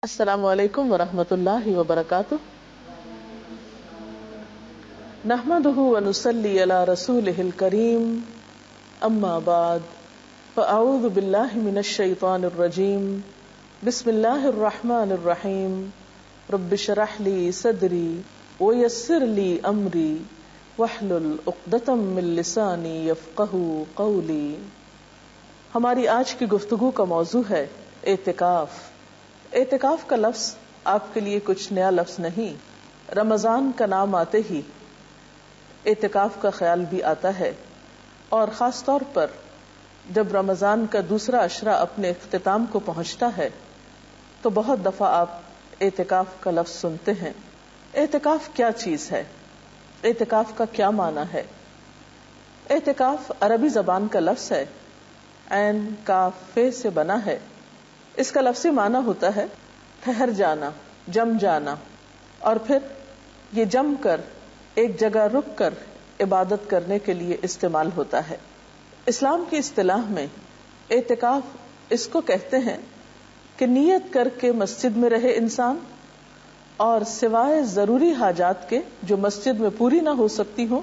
السلام علیکم ورحمۃ اللہ وبرکاتہ. نحمده ونصلی علی رسوله الکریم. اما بعد فاعوذ باللہ من الشیطان الرجیم. بسم اللہ الرحمن الرحیم. رب اشرح لی صدری ویسر لی امری واحلل عقدۃ من لسانی یفقهوا قولی. ہماری آج کی گفتگو کا موضوع ہے اعتکاف. اعتکاف کا لفظ آپ کے لیے کچھ نیا لفظ نہیں. رمضان کا نام آتے ہی اعتکاف کا خیال بھی آتا ہے، اور خاص طور پر جب رمضان کا دوسرا عشرہ اپنے اختتام کو پہنچتا ہے تو بہت دفعہ آپ اعتکاف کا لفظ سنتے ہیں. اعتکاف کیا چیز ہے؟ اعتکاف کا کیا معنی ہے؟ اعتکاف عربی زبان کا لفظ ہے، عین کاف فے سے بنا ہے. اس کا لفظی معنی ہوتا ہے ٹھہر جانا، جم جانا، اور پھر یہ جم کر ایک جگہ رک کر عبادت کرنے کے لیے استعمال ہوتا ہے. اسلام کی اصطلاح میں اعتکاف اس کو کہتے ہیں کہ نیت کر کے مسجد میں رہے انسان، اور سوائے ضروری حاجات کے جو مسجد میں پوری نہ ہو سکتی ہوں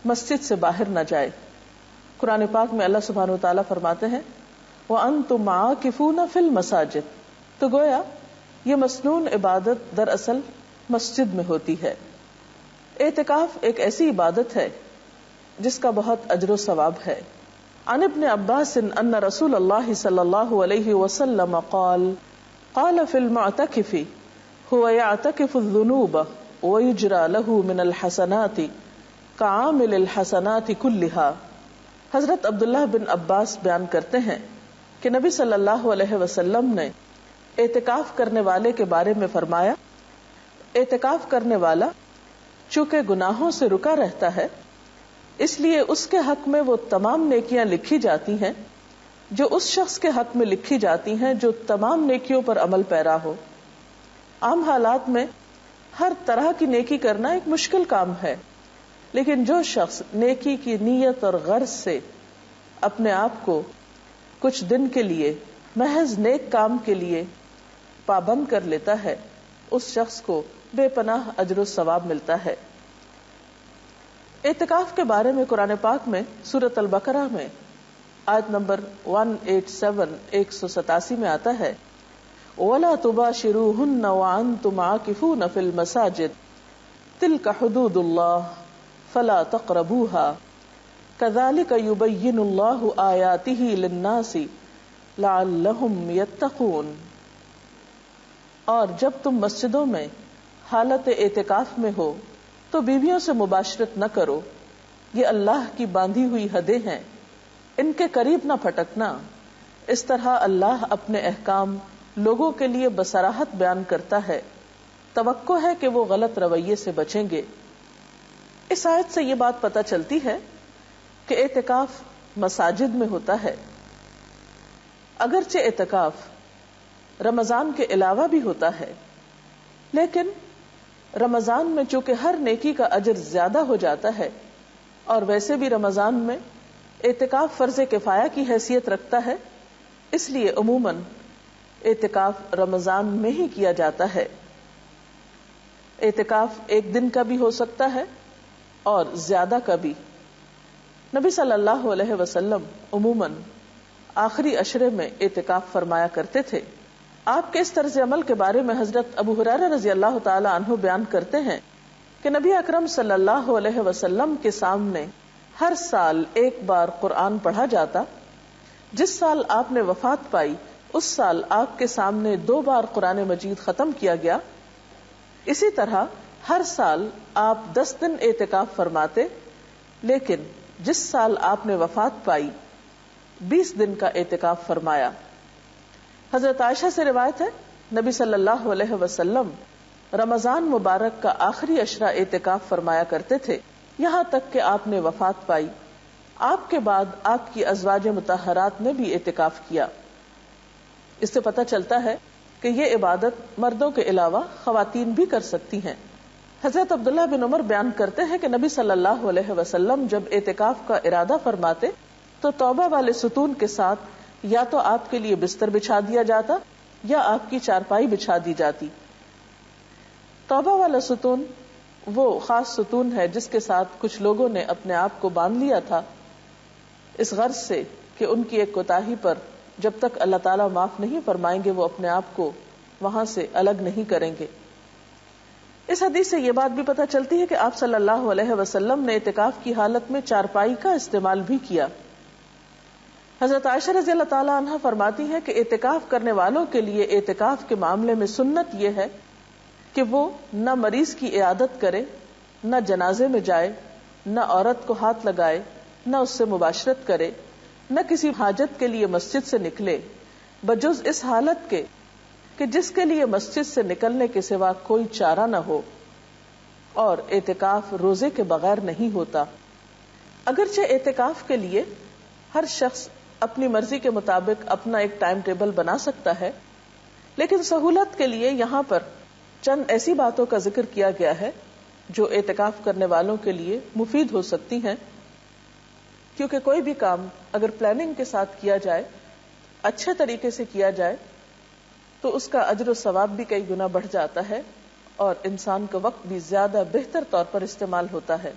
مسجد سے باہر نہ جائے. قرآن پاک میں اللہ سبحانہ وتعالیٰ فرماتے ہیں وَأَنْتُمْ عَاكِفُونَ فِي الْمَسَاجِدِ. تو گویا یہ مسنون عبادت دراصل مسجد میں ہوتی ہے. اعتکاف ایک ایسی عبادت ہے جس کا بہت اجر و ثواب ہے. عن ابن عباس ان رسول اللہ صلی اللہ علیہ وسلم قال قال في المعتكف هو يعتكف الذنوب ويجرى له من الحسنات كعامل الحسنات كلها. حضرت عبداللہ بن عباس بیان کرتے ہیں کہ نبی صلی اللہ علیہ وسلم نے اعتکاف کرنے والے کے بارے میں فرمایا، اعتکاف کرنے والا چونکہ گناہوں سے رکا رہتا ہے اس لیے اس کے حق میں وہ تمام نیکیاں لکھی جاتی ہیں جو اس شخص کے حق میں لکھی جاتی ہیں جو تمام نیکیوں پر عمل پیرا ہو. عام حالات میں ہر طرح کی نیکی کرنا ایک مشکل کام ہے، لیکن جو شخص نیکی کی نیت اور غرض سے اپنے آپ کو کچھ دن کے لیے محض نیک کام کے لیے پابند کر لیتا ہے اس شخص کو بے پناہ اجر و ثواب ملتا ہے. اعتکاف کے بارے میں قرآن پاک میں سورۃ البقرہ میں آیت نمبر 187 187 میں آتا ہے وَلَا تُبَاشِرُوهُنَّ وَأَنْتُمْ عَاكِفُونَ فِي الْمَسَاجِدِ تِلْكَ حُدُودُ اللَّهِ فَلَا تَقْرَبُوهَا كَذَلِكَ يُبَيِّنُ اللَّهُ آيَاتِهِ لِلنَّاسِ لَعَلَّهُمْ يَتَّقُونَ. اور جب تم مسجدوں میں حالت اعتکاف میں ہو تو بیویوں سے مباشرت نہ کرو، یہ اللہ کی باندھی ہوئی حدیں ہیں، ان کے قریب نہ پھٹکنا. اس طرح اللہ اپنے احکام لوگوں کے لیے بصراحت بیان کرتا ہے، توقع ہے کہ وہ غلط رویے سے بچیں گے. اس آیت سے یہ بات پتہ چلتی ہے کہ اعتکاف مساجد میں ہوتا ہے. اگرچہ اعتکاف رمضان کے علاوہ بھی ہوتا ہے، لیکن رمضان میں چونکہ ہر نیکی کا اجر زیادہ ہو جاتا ہے، اور ویسے بھی رمضان میں اعتکاف فرض کفایہ کی حیثیت رکھتا ہے، اس لیے عموماً اعتکاف رمضان میں ہی کیا جاتا ہے. اعتکاف ایک دن کا بھی ہو سکتا ہے اور زیادہ کا بھی. نبی صلی اللہ علیہ وسلم عموماً آخری عشرے میں اعتکاف فرمایا کرتے تھے. آپ کے اس طرز عمل کے بارے میں حضرت ابو ہریرہ رضی اللہ تعالی عنہ بیان کرتے ہیں کہ نبی اکرم صلی اللہ علیہ وسلم کے سامنے ہر سال ایک بار قرآن پڑھا جاتا. جس سال آپ نے وفات پائی اس سال آپ کے سامنے 2 بار قرآن مجید ختم کیا گیا. اسی طرح ہر سال آپ 10 دن اعتکاف فرماتے، لیکن جس سال آپ نے وفات پائی 20 دن کا اعتکاف فرمایا. حضرت عائشہ سے روایت ہے نبی صلی اللہ علیہ وسلم رمضان مبارک کا آخری عشرہ اعتکاف فرمایا کرتے تھے یہاں تک کہ آپ نے وفات پائی. آپ کے بعد آپ کی ازواج مطہرات نے بھی اعتکاف کیا. اس سے پتہ چلتا ہے کہ یہ عبادت مردوں کے علاوہ خواتین بھی کر سکتی ہیں. حضرت عبداللہ بن عمر بیان کرتے ہیں کہ نبی صلی اللہ علیہ وسلم جب اعتکاف کا ارادہ فرماتے تو توبہ والے ستون کے ساتھ یا تو آپ کے لیے بستر بچھا دیا جاتا یا آپ کی چارپائی بچھا دی جاتی۔ توبہ والا ستون وہ خاص ستون ہے جس کے ساتھ کچھ لوگوں نے اپنے آپ کو باندھ لیا تھا اس غرض سے کہ ان کی ایک کوتاہی پر جب تک اللہ تعالیٰ معاف نہیں فرمائیں گے وہ اپنے آپ کو وہاں سے الگ نہیں کریں گے۔ اس حدیث سے یہ بات بھی پتہ چلتی ہے کہ آپ صلی اللہ علیہ وسلم نے اعتکاف کی حالت میں چارپائی کا استعمال بھی کیا۔ حضرت عائشہ رضی اللہ تعالیٰ عنہ فرماتی ہے کہ اعتکاف کرنے والوں کے لیے اعتکاف کے معاملے میں سنت یہ ہے کہ وہ نہ مریض کی عیادت کرے، نہ جنازے میں جائے، نہ عورت کو ہاتھ لگائے، نہ اس سے مباشرت کرے، نہ کسی حاجت کے لیے مسجد سے نکلے بجز اس حالت کے کہ جس کے لیے مسجد سے نکلنے کے سوا کوئی چارہ نہ ہو، اور اعتکاف روزے کے بغیر نہیں ہوتا۔ اگرچہ اعتکاف کے لیے ہر شخص اپنی مرضی کے مطابق اپنا ایک ٹائم ٹیبل بنا سکتا ہے، لیکن سہولت کے لیے یہاں پر چند ایسی باتوں کا ذکر کیا گیا ہے جو اعتکاف کرنے والوں کے لیے مفید ہو سکتی ہیں، کیونکہ کوئی بھی کام اگر پلاننگ کے ساتھ کیا جائے، اچھے طریقے سے کیا جائے، تو اس کا اجر و ثواب بھی کئی گنا بڑھ جاتا ہے اور انسان کا وقت بھی زیادہ بہتر طور پر استعمال ہوتا ہے۔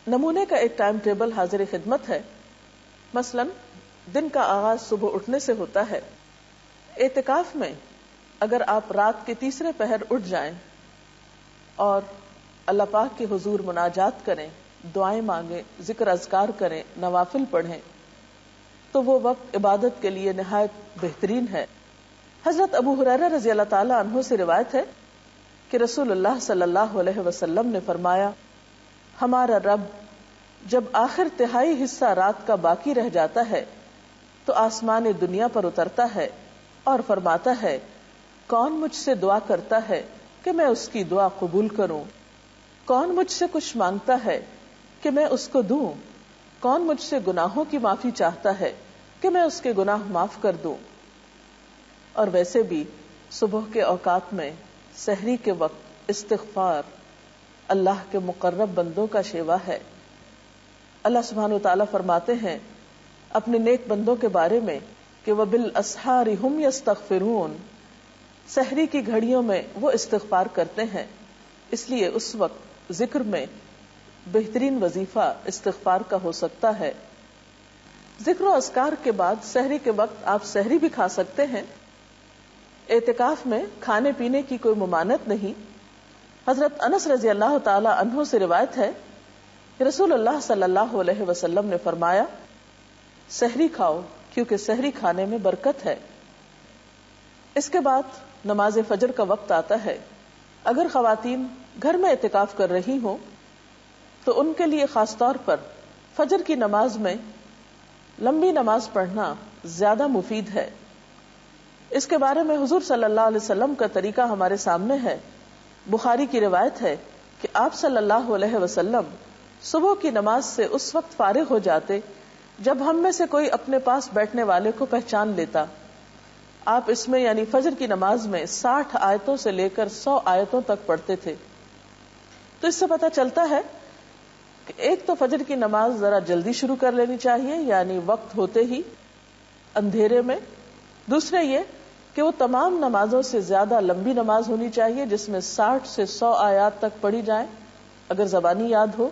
نمونے کا ایک ٹائم ٹیبل حاضر خدمت ہے۔ مثلا دن کا آغاز صبح اٹھنے سے ہوتا ہے۔ اعتکاف میں اگر آپ رات کے تیسرے پہر اٹھ جائیں اور اللہ پاک کے حضور مناجات کریں، دعائیں مانگیں، ذکر اذکار کریں، نوافل پڑھیں، تو وہ وقت عبادت کے لیے نہایت بہترین ہے۔ حضرت ابو ہریرہ رضی اللہ تعالی عنہ سے روایت ہے کہ رسول اللہ صلی اللہ علیہ وسلم نے فرمایا، ہمارا رب جب آخر تہائی حصہ رات کا باقی رہ جاتا ہے تو آسمان دنیا پر اترتا ہے اور فرماتا ہے، کون مجھ سے دعا کرتا ہے کہ میں اس کی دعا قبول کروں؟ کون مجھ سے کچھ مانگتا ہے کہ میں اس کو دوں؟ کون مجھ سے گناہوں کی معافی چاہتا ہے کہ میں اس کے گناہ معاف کر دوں؟ اور ویسے بھی صبح کے اوقات میں سحری کے وقت استغفار اللہ کے مقرب بندوں کا شیوا ہے۔ اللہ سبحانہ وتعالیٰ فرماتے ہیں اپنے نیک بندوں کے بارے میں کہ وَبِالْأَسْحَارِ هُمْ يَسْتَغْفِرُونَ، سحری کی گھڑیوں میں وہ استغفار کرتے ہیں۔ اس لیے اس وقت ذکر میں بہترین وظیفہ استغفار کا ہو سکتا ہے۔ ذکر و اذکار کے بعد سحری کے وقت آپ سحری بھی کھا سکتے ہیں۔ اعتکاف میں کھانے پینے کی کوئی ممانعت نہیں۔ حضرت انس رضی اللہ تعالی عنہ سے روایت ہے کہ رسول اللہ صلی اللہ علیہ وسلم نے فرمایا، سحری کھاؤ کیونکہ سحری کھانے میں برکت ہے۔ اس کے بعد نماز فجر کا وقت آتا ہے۔ اگر خواتین گھر میں اعتکاف کر رہی ہوں تو ان کے لیے خاص طور پر فجر کی نماز میں لمبی نماز پڑھنا زیادہ مفید ہے۔ اس کے بارے میں حضور صلی اللہ علیہ وسلم کا طریقہ ہمارے سامنے ہے۔ بخاری کی روایت ہے کہ آپ صلی اللہ علیہ وسلم صبح کی نماز سے اس وقت فارغ ہو جاتے جب ہم میں سے کوئی اپنے پاس بیٹھنے والے کو پہچان لیتا۔ آپ اس میں یعنی فجر کی نماز میں 60 آیتوں سے لے کر 100 آیتوں تک پڑھتے تھے۔ تو اس سے پتہ چلتا ہے کہ ایک تو فجر کی نماز ذرا جلدی شروع کر لینی چاہیے، یعنی وقت ہوتے ہی اندھیرے میں۔ دوسرے یہ کہ وہ تمام نمازوں سے زیادہ لمبی نماز ہونی چاہیے جس میں 60 سے 100 آیات تک پڑھی جائیں اگر زبانی یاد ہو،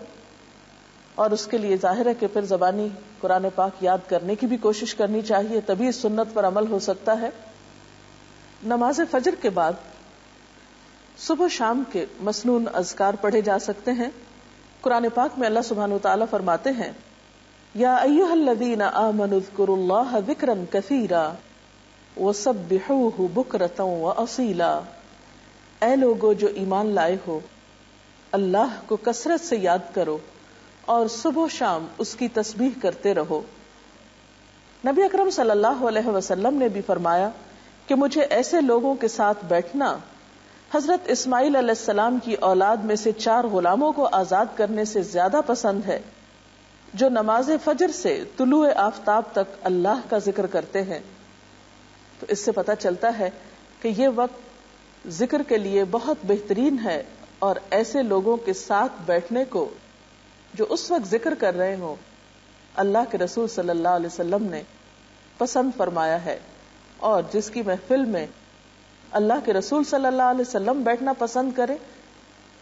اور اس کے لیے ظاہر ہے کہ پھر زبانی قرآن پاک یاد کرنے کی بھی کوشش کرنی چاہیے، تبھی اس سنت پر عمل ہو سکتا ہے۔ نماز فجر کے بعد صبح شام کے مسنون اذکار پڑھے جا سکتے ہیں۔ قرآن پاک میں اللہ سبحانہ وتعالیٰ فرماتے ہیں، یا ایھا الذین آمنوا اذکروا اللہ ذکرا کثیرا وسبحوہ بکرۃ واصیلا، اے لوگو جو ایمان لائے ہو، اللہ کو کثرت سے یاد کرو اور صبح و شام اس کی تسبیح کرتے رہو۔ نبی اکرم صلی اللہ علیہ وسلم نے بھی فرمایا کہ مجھے ایسے لوگوں کے ساتھ بیٹھنا حضرت اسماعیل علیہ السلام کی اولاد میں سے 4 غلاموں کو آزاد کرنے سے زیادہ پسند ہے جو نماز فجر سے طلوع آفتاب تک اللہ کا ذکر کرتے ہیں۔ تو اس سے پتہ چلتا ہے کہ یہ وقت ذکر کے لیے بہت بہترین ہے، اور ایسے لوگوں کے ساتھ بیٹھنے کو جو اس وقت ذکر کر رہے ہوں اللہ کے رسول صلی اللہ علیہ وسلم نے پسند فرمایا ہے، اور جس کی محفل میں اللہ کے رسول صلی اللہ علیہ وسلم بیٹھنا پسند کرے،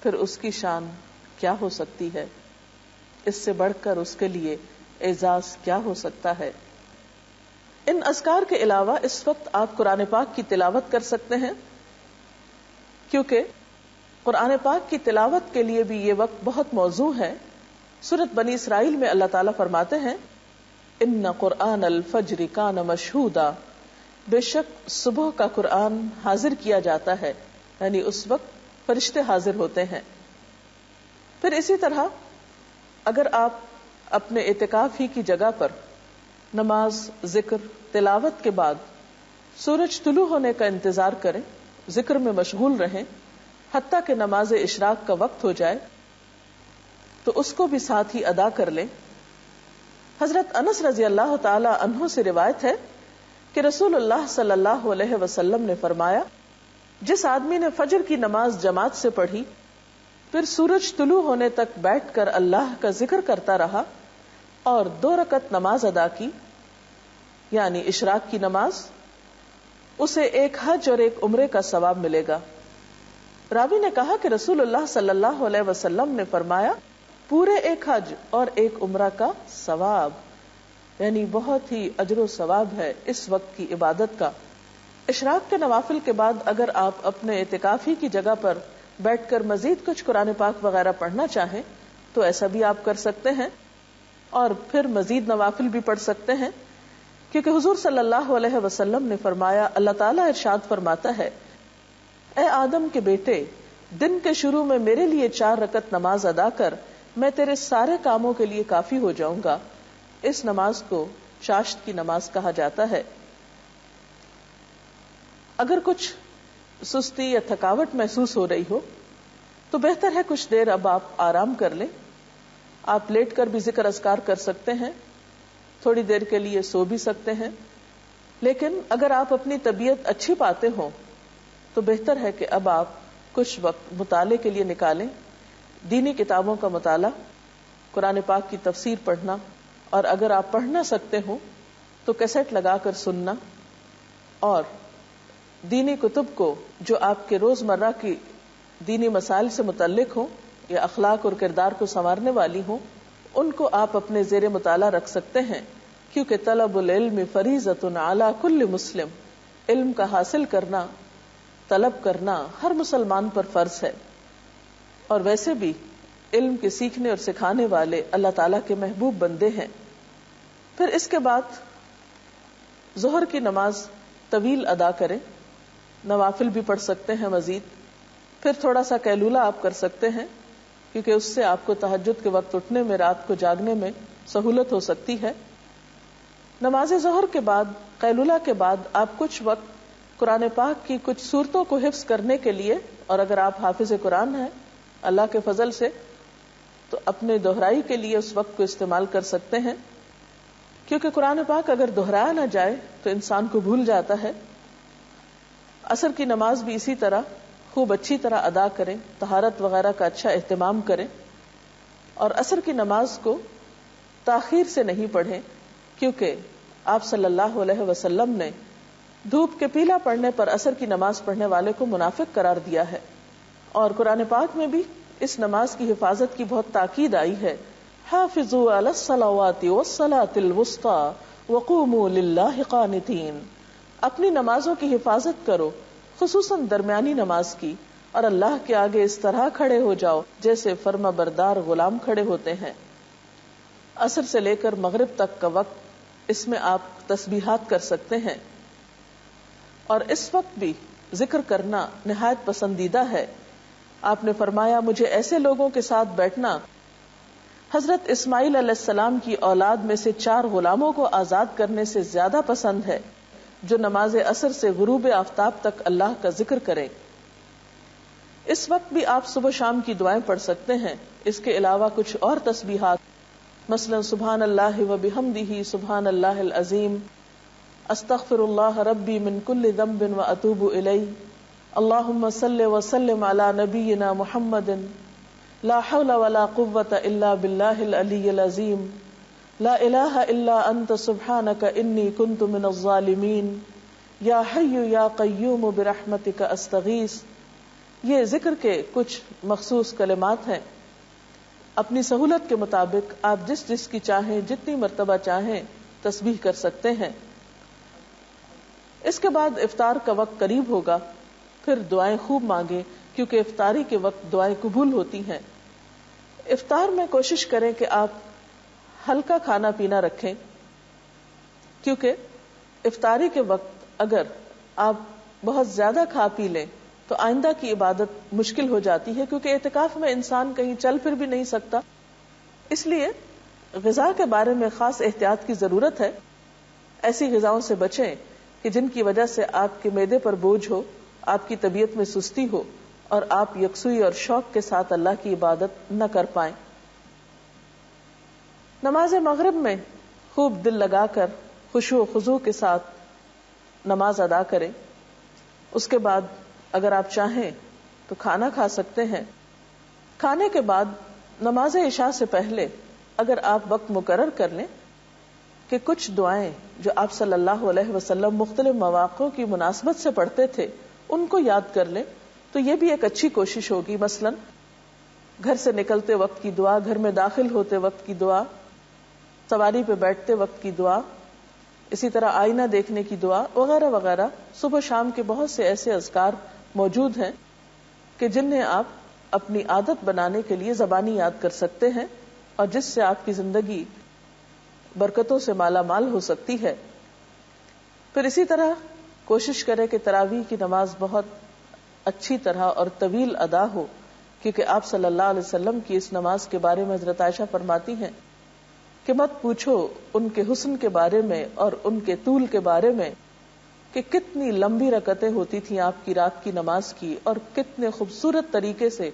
پھر اس کی شان کیا ہو سکتی ہے؟ اس سے بڑھ کر اس کے لیے اعزاز کیا ہو سکتا ہے؟ ان اذکار کے علاوہ اس وقت آپ قرآن پاک کی تلاوت کر سکتے ہیں، کیونکہ قرآن پاک کی تلاوت کے لیے بھی یہ وقت بہت موزوں ہے۔ سورۃ بنی اسرائیل میں اللہ تعالیٰ فرماتے ہیں ان قرآن الفجر کان مشہودا، بے شک صبح کا قرآن حاضر کیا جاتا ہے، یعنی اس وقت فرشتے حاضر ہوتے ہیں۔ پھر اسی طرح اگر آپ اپنے اعتکاف ہی کی جگہ پر نماز، ذکر، تلاوت کے بعد سورج طلوع ہونے کا انتظار کریں، ذکر میں مشغول رہیں حتیٰ کہ نماز اشراق کا وقت ہو جائے، تو اس کو بھی ساتھ ہی ادا کر لیں۔ حضرت انس رضی اللہ تعالی عنہ سے روایت ہے کہ رسول اللہ صلی اللہ علیہ وسلم نے فرمایا، جس آدمی نے فجر کی نماز جماعت سے پڑھی، پھر سورج طلوع ہونے تک بیٹھ کر اللہ کا ذکر کرتا رہا اور 2 رکعت نماز ادا کی، یعنی اشراق کی نماز، اسے ایک حج اور ایک عمرے کا ثواب ملے گا۔ راوی نے کہا کہ رسول اللہ صلی اللہ علیہ وسلم نے فرمایا، پورے ایک حج اور ایک عمرہ کا ثواب، یعنی بہت ہی اجر و ثواب ہے اس وقت کی عبادت کا۔ اشراق کے نوافل کے بعد اگر آپ اپنے اعتکافی کی جگہ پر بیٹھ کر مزید کچھ قرآن پاک وغیرہ پڑھنا چاہیں تو ایسا بھی آپ کر سکتے ہیں، اور پھر مزید نوافل بھی پڑھ سکتے ہیں، کیونکہ حضور صلی اللہ علیہ وسلم نے فرمایا، اللہ تعالیٰ ارشاد فرماتا ہے، اے آدم کے بیٹے، دن کے شروع میں میرے لیے 4 رکعت نماز ادا کر، میں تیرے سارے کاموں کے لیے کافی ہو جاؤں گا۔ اس نماز کو چاشت کی نماز کہا جاتا ہے۔ اگر کچھ سستی یا تھکاوٹ محسوس ہو رہی ہو تو بہتر ہے کچھ دیر اب آپ آرام کر لیں۔ آپ لیٹ کر بھی ذکر اذکار کر سکتے ہیں، تھوڑی دیر کے لیے سو بھی سکتے ہیں، لیکن اگر آپ اپنی طبیعت اچھی پاتے ہوں تو بہتر ہے کہ اب آپ کچھ وقت مطالعے کے لیے نکالیں۔ دینی کتابوں کا مطالعہ، قرآن پاک کی تفسیر پڑھنا، اور اگر آپ پڑھ نہ سکتے ہوں تو کیسٹ لگا کر سننا، اور دینی کتب کو جو آپ کے روزمرہ کی دینی مسائل سے متعلق ہوں یا اخلاق اور کردار کو سنوارنے والی ہوں، ان کو آپ اپنے زیر مطالعہ رکھ سکتے ہیں، کیونکہ طلب العلم فریضۃ علی کل مسلم، علم کا حاصل کرنا، طلب کرنا ہر مسلمان پر فرض ہے۔ اور ویسے بھی علم کے سیکھنے اور سکھانے والے اللہ تعالیٰ کے محبوب بندے ہیں۔ پھر اس کے بعد ظہر کی نماز طویل ادا کریں، نوافل بھی پڑھ سکتے ہیں مزید، پھر تھوڑا سا قیلولہ آپ کر سکتے ہیں، کیونکہ اس سے آپ کو تہجد کے وقت اٹھنے میں، رات کو جاگنے میں سہولت ہو سکتی ہے۔ نماز ظہر کے بعد، قیلولہ کے بعد آپ کچھ وقت قرآن پاک کی کچھ سورتوں کو حفظ کرنے کے لیے، اور اگر آپ حافظ قرآن ہیں اللہ کے فضل سے، تو اپنے دہرائی کے لیے اس وقت کو استعمال کر سکتے ہیں، کیونکہ قرآن پاک اگر دہرایا نہ جائے تو انسان کو بھول جاتا ہے۔ عصر کی نماز بھی اسی طرح خوب اچھی طرح ادا کریں، طہارت وغیرہ کا اچھا اہتمام کریں، اور عصر کی نماز کو تاخیر سے نہیں پڑھیں، کیونکہ آپ صلی اللہ علیہ وسلم نے دھوپ کے پیلا پڑنے پر عصر کی نماز پڑھنے والے کو منافق قرار دیا ہے، اور قرآن پاک میں بھی اس نماز کی حفاظت کی بہت تاکید آئی ہے، حافظوا علی الصلوات والصلاۃ الوسطی وقوموا للہ قانتین، اپنی نمازوں کی حفاظت کرو، خصوصاً درمیانی نماز کی، اور اللہ کے آگے اس طرح کھڑے ہو جاؤ جیسے فرما بردار غلام کھڑے ہوتے ہیں۔ عصر سے لے کر مغرب تک کا وقت، اس میں آپ تسبیحات کر سکتے ہیں، اور اس وقت بھی ذکر کرنا نہایت پسندیدہ ہے۔ آپ نے فرمایا، مجھے ایسے لوگوں کے ساتھ بیٹھنا حضرت اسماعیل علیہ السلام کی اولاد میں سے 4 غلاموں کو آزاد کرنے سے زیادہ پسند ہے، جو نماز عصر سے غروب آفتاب تک اللہ کا ذکر کریں۔ اس وقت بھی آپ صبح شام کی دعائیں پڑھ سکتے ہیں۔ اس کے علاوہ کچھ اور تسبیحات، مثلا سبحان اللہ و بحمدہ سبحان اللہ العظیم، استغفر اللہ ربی من کل ذنب و اتوب الیہ، اللہم صل وسلم علی نبینا محمد، لا حول ولا قوة الا باللہ العلی العظیم، لا الہ الا انت سبحانک انی کنت من الظالمین، یا حی یا قیوم برحمتک استغیث، یہ ذکر کے کچھ مخصوص کلمات ہیں. اپنی سہولت کے مطابق آپ جس جس کی چاہیں جتنی مرتبہ چاہیں تسبیح کر سکتے ہیں. اس کے بعد افطار کا وقت قریب ہوگا، پھر دعائیں خوب مانگیں کیونکہ افطاری کے وقت دعائیں قبول ہوتی ہیں. افطار میں کوشش کریں کہ آپ ہلکا کھانا پینا رکھیں، کیونکہ افطاری کے وقت اگر آپ بہت زیادہ کھا پی لیں تو آئندہ کی عبادت مشکل ہو جاتی ہے، کیونکہ اعتکاف میں انسان کہیں چل پھر بھی نہیں سکتا. اس لیے غذا کے بارے میں خاص احتیاط کی ضرورت ہے. ایسی غذاؤں سے بچیں کہ جن کی وجہ سے آپ کے معدے پر بوجھ ہو، آپ کی طبیعت میں سستی ہو اور آپ یکسوئی اور شوق کے ساتھ اللہ کی عبادت نہ کر پائیں. نماز مغرب میں خوب دل لگا کر خشوع و خضوع کے ساتھ نماز ادا کریں. اس کے بعد اگر آپ چاہیں تو کھانا کھا سکتے ہیں. کھانے کے بعد نماز عشاء سے پہلے اگر آپ وقت مقرر کر لیں کہ کچھ دعائیں جو آپ صلی اللہ علیہ وسلم مختلف مواقع کی مناسبت سے پڑھتے تھے ان کو یاد کر لیں تو یہ بھی ایک اچھی کوشش ہوگی. مثلا گھر سے نکلتے وقت کی دعا، گھر میں داخل ہوتے وقت کی دعا، سواری پہ بیٹھتے وقت کی دعا، اسی طرح آئینہ دیکھنے کی دعا وغیرہ وغیرہ. صبح شام کے بہت سے ایسے اذکار موجود ہیں کہ جنہیں آپ اپنی عادت بنانے کے لیے زبانی یاد کر سکتے ہیں اور جس سے آپ کی زندگی برکتوں سے مالا مال ہو سکتی ہے. پھر اسی طرح کوشش کریں کہ تراویح کی نماز بہت اچھی طرح اور طویل ادا ہو، کیونکہ آپ صلی اللہ علیہ وسلم کی اس نماز کے بارے میں حضرت عائشہ فرماتی ہیں کہ مت پوچھو ان کے حسن کے بارے میں اور ان کے طول کے بارے میں کہ کتنی لمبی رکعتیں ہوتی تھیں آپ کی رات کی نماز کی اور کتنے خوبصورت طریقے سے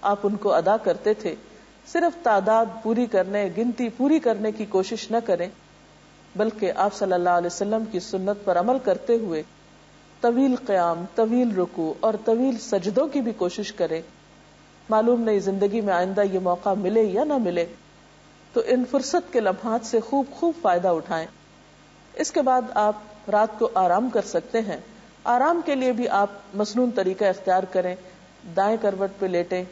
آپ ان کو ادا کرتے تھے. صرف تعداد پوری کرنے، گنتی پوری کرنے کی کوشش نہ کریں، بلکہ آپ صلی اللہ علیہ وسلم کی سنت پر عمل کرتے ہوئے طویل قیام، طویل رکوع اور طویل سجدوں کی بھی کوشش کریں. معلوم نہیں زندگی میں آئندہ یہ موقع ملے یا نہ ملے، تو ان فرصت کے لمحات سے خوب خوب فائدہ اٹھائیں. اس کے بعد آپ رات کو آرام کر سکتے ہیں. آرام کے لیے بھی آپ مسنون طریقہ اختیار کریں. دائیں کروٹ پہ لیٹیں،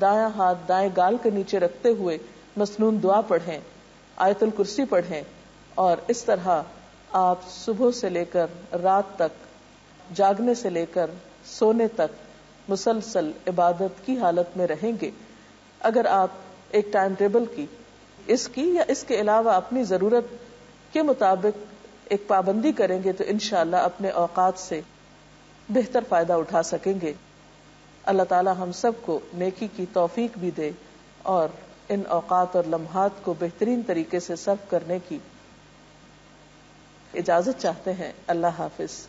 دایاں ہاتھ دائیں گال کے نیچے رکھتے ہوئے مسنون دعا پڑھیں، آیت الکرسی پڑھیں، اور اس طرح آپ صبح سے لے کر رات تک، جاگنے سے لے کر سونے تک مسلسل عبادت کی حالت میں رہیں گے. اگر آپ ایک ٹائم ٹیبل کی یا اس کے علاوہ اپنی ضرورت کے مطابق ایک پابندی کریں گے تو انشاءاللہ اپنے اوقات سے بہتر فائدہ اٹھا سکیں گے. اللہ تعالی ہم سب کو نیکی کی توفیق بھی دے اور ان اوقات اور لمحات کو بہترین طریقے سے صرف کرنے کی اجازت چاہتے ہیں. اللہ حافظ.